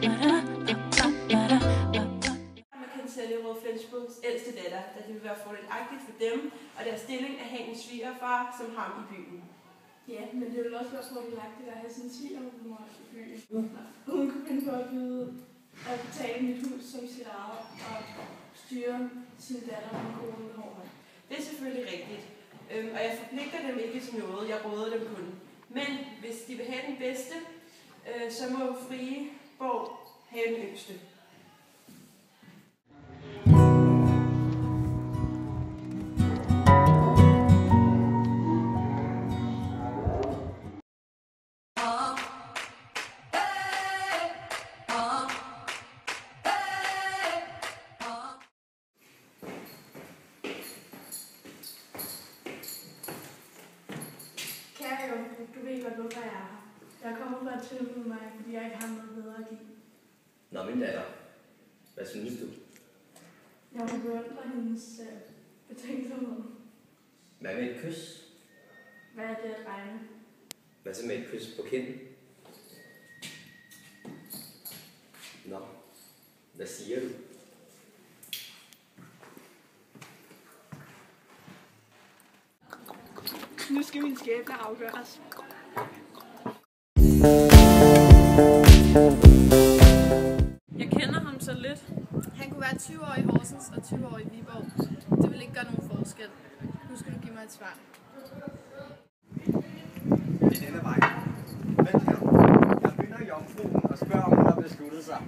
Man kan sælge Røde Flensborgs ældste datter, da det vil være fordelagtigt for dem og deres stilling at have en svigerfar som ham i byen. Ja, men det vil også være fordelagtigt at have sin svigermor i byen. Hun kan finde på at byde at betale mit hus som sit eget og styre sin datter med en kone med hård. Det er selvfølgelig rigtigt, og jeg forpligter dem ikke til noget, jeg råder dem kun. Men hvis de vil have den bedste, så må Frie Borg have den yngste. Kære jomfru, du ved godt, hvorfor jeg er her. Jeg kommer for at tilbyde mig, fordi jeg ikke har noget bedre at give. Nå, min datter. Hvad synes du? Jeg må beundre hendes betænksomhed. Hvad med et kys? Hvad er det at regne? Hvad så med et kys på kinden? Nå, hvad siger du? Nu skal min skæbne afgøres. Jeg kender ham så lidt. Han kunne være 20 år i Horsens og 20 år i Viborg. Det vil ikke gøre nogen forskel. Nu skal du give mig et svar. I denne vej. Vent her. Jeg finder jomfruen og spørger, om hun har besluttet sig.